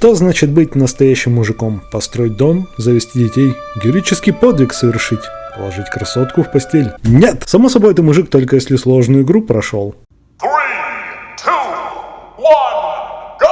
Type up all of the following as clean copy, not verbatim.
Что значит быть настоящим мужиком? Построить дом, завести детей, героический подвиг совершить, положить красотку в постель? Нет! Само собой, ты мужик, только если сложную игру прошел. 3, 2, 1, go!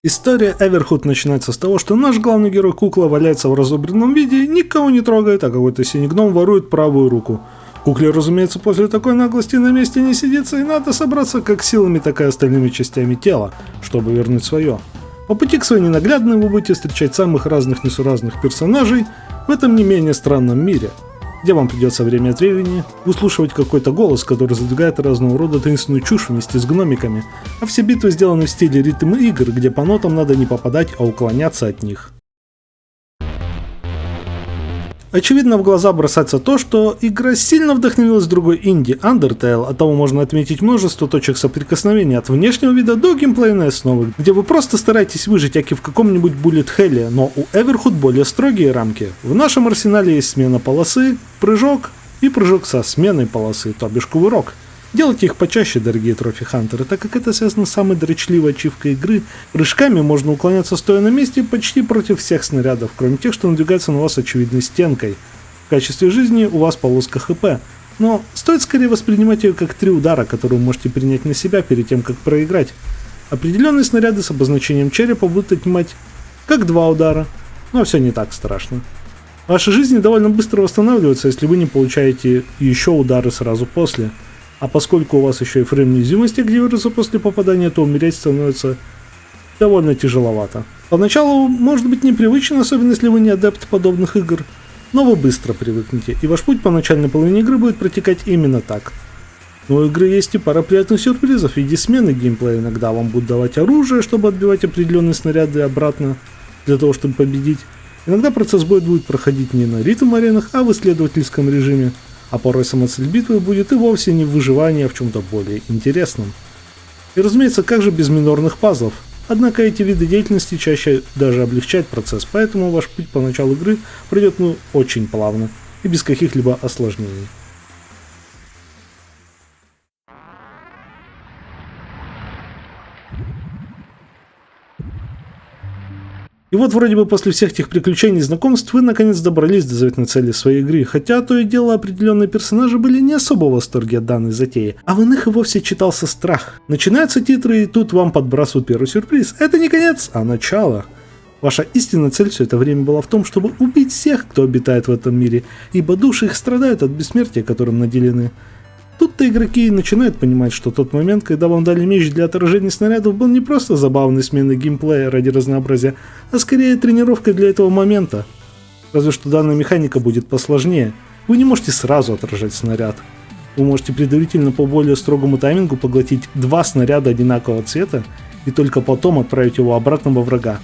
История Everhood начинается с того, что наш главный герой Кукла валяется в разобранном виде, никого не трогает, а какой-то синий гном ворует правую руку. Кукле, разумеется, после такой наглости на месте не сидится, и надо собраться как силами, так и остальными частями тела, чтобы вернуть свое. По пути к своей ненаглядной вы будете встречать самых разных несуразных персонажей в этом не менее странном мире, где вам придется время от времени выслушивать какой-то голос, который задвигает разного рода таинственную чушь вместе с гномиками, а все битвы сделаны в стиле ритм игр, где по нотам надо не попадать, а уклоняться от них. Очевидно, в глаза бросается то, что игра сильно вдохновилась другой инди Undertale, от того можно отметить множество точек соприкосновения от внешнего вида до геймплейной основы, где вы просто стараетесь выжить, аки в каком-нибудь Bullet Hell, но у Everhood более строгие рамки. В нашем арсенале есть смена полосы, прыжок и прыжок со сменой полосы, то бишь кувырок. Делайте их почаще, дорогие трофи-хантеры, так как это связано с самой дрочливой ачивкой игры. Прыжками можно уклоняться стоя на месте почти против всех снарядов, кроме тех, что надвигаются на вас очевидной стенкой. В качестве жизни у вас полоска ХП, но стоит скорее воспринимать ее как 3 удара, которые вы можете принять на себя перед тем, как проиграть. Определенные снаряды с обозначением черепа будут отнимать как 2 удара, но все не так страшно. Ваши жизни довольно быстро восстанавливаются, если вы не получаете еще удары сразу после. А поскольку у вас еще и фрейм неуязвимости активируется после попадания, то умереть становится довольно тяжеловато. Поначалу может быть непривычно, особенно если вы не адепт подобных игр, но вы быстро привыкнете, и ваш путь по начальной половине игры будет протекать именно так. Но у игры есть и пара приятных сюрпризов в виде смены геймплея. Иногда вам будут давать оружие, чтобы отбивать определенные снаряды обратно, для того, чтобы победить. Иногда процесс боя будет проходить не на ритм-аренах, а в исследовательском режиме. А порой сама цель битвы будет и вовсе не в выживании, а в чем-то более интересном. И разумеется, как же без минорных пазлов? Однако эти виды деятельности чаще даже облегчают процесс, поэтому ваш путь по началу игры пройдет очень плавно и без каких-либо осложнений. И вот вроде бы после всех этих приключений и знакомств вы наконец добрались до заветной цели своей игры, хотя то и дело определенные персонажи были не особо в восторге от данной затеи, а в иных и вовсе читался страх. Начинаются титры, и тут вам подбрасывают первый сюрприз. Это не конец, а начало. Ваша истинная цель все это время была в том, чтобы убить всех, кто обитает в этом мире, ибо души их страдают от бессмертия, которым наделены. Тут-то игроки начинают понимать, что тот момент, когда вам дали меч для отражения снарядов, был не просто забавной сменой геймплея ради разнообразия, а скорее тренировкой для этого момента. Разве что данная механика будет посложнее. Вы не можете сразу отражать снаряд. Вы можете предварительно по более строгому таймингу поглотить 2 снаряда одинакового цвета и только потом отправить его обратно во врага.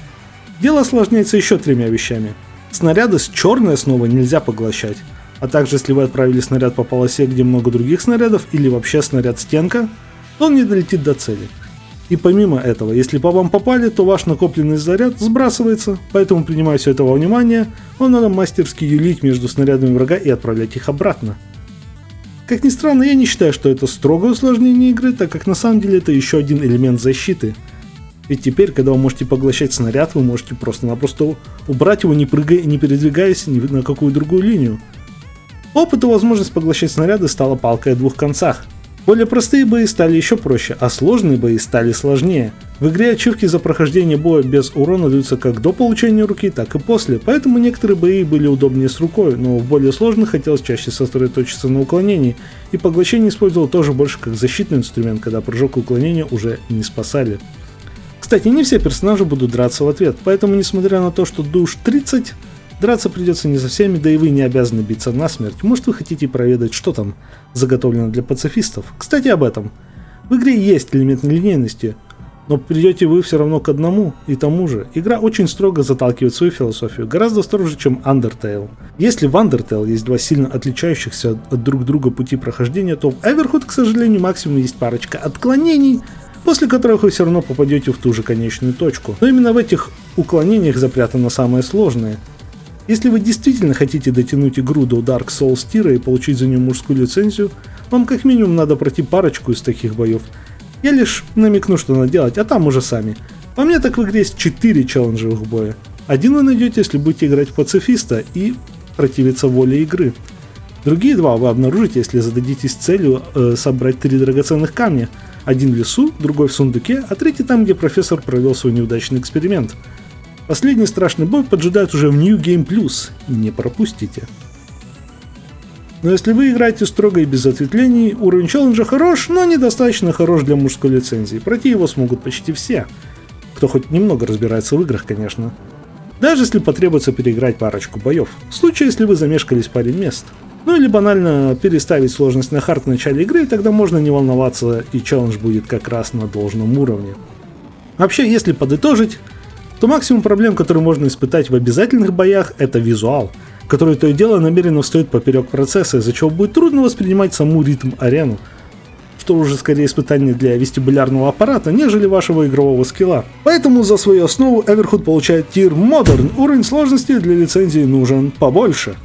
Дело осложняется еще 3 вещами. Снаряды с черной основой нельзя поглощать. А также, если вы отправили снаряд по полосе, где много других снарядов, или вообще снаряд-стенка, то он не долетит до цели. И помимо этого, если по вам попали, то ваш накопленный заряд сбрасывается, поэтому, принимая все это во внимание, вам надо мастерски юлить между снарядами врага и отправлять их обратно. Как ни странно, я не считаю, что это строгое усложнение игры, так как на самом деле это еще один элемент защиты. Ведь теперь, когда вы можете поглощать снаряд, вы можете просто-напросто убрать его, не прыгая и не передвигаясь ни на какую другую линию. Опыт и возможность поглощать снаряды стала палкой о 2 концах. Более простые бои стали еще проще, а сложные бои стали сложнее. В игре ачивки за прохождение боя без урона даются как до получения руки, так и после, поэтому некоторые бои были удобнее с рукой, но в более сложных хотелось чаще сосредоточиться на уклонении, и поглощение использовал тоже больше как защитный инструмент, когда прыжок и уклонение уже не спасали. Кстати, не все персонажи будут драться в ответ, поэтому несмотря на то, что душ 30, драться придется не со всеми, да и вы не обязаны биться насмерть. Может, вы хотите проведать, что там заготовлено для пацифистов. Кстати, об этом. В игре есть элемент нелинейности, Но придете вы все равно к одному и тому же. Игра очень строго заталкивает свою философию, гораздо строже, чем Undertale. Если в Undertale есть два сильно отличающихся от друг друга пути прохождения, то в Everhood, к сожалению, максимум есть парочка отклонений, после которых вы все равно попадете в ту же конечную точку. Но именно в этих уклонениях запрятано самое сложное. Если вы действительно хотите дотянуть игру до Dark Souls тира и получить за нее мужскую лицензию, вам как минимум надо пройти парочку из таких боев. Я лишь намекну, что надо делать, а там уже сами. По мне так в игре есть 4 челленджевых боя. Один вы найдете, если будете играть в пацифиста и противиться воле игры. Другие два вы обнаружите, если зададитесь целью собрать 3 драгоценных камня. Один в лесу, другой в сундуке, а третий там, где профессор провел свой неудачный эксперимент. Последний страшный бой поджидает уже в New Game Plus, не пропустите. Но если вы играете строго и без ответвлений, уровень челленджа хорош, но недостаточно хорош для мужской лицензии. Пройти его смогут почти все. Кто хоть немного разбирается в играх, конечно. Даже если потребуется переиграть парочку боев. В случае, если вы замешкались паре мест. Ну или банально переставить сложность на хард в начале игры, тогда можно не волноваться, и челлендж будет как раз на должном уровне. Вообще, если подытожить, то максимум проблем, которые можно испытать в обязательных боях, это визуал, который то и дело намеренно встает поперек процесса, из-за чего будет трудно воспринимать саму ритм-арену, что уже скорее испытание для вестибулярного аппарата, нежели вашего игрового скилла. Поэтому за свою основу Everhood получает тир Modern, уровень сложности для лицензии нужен побольше.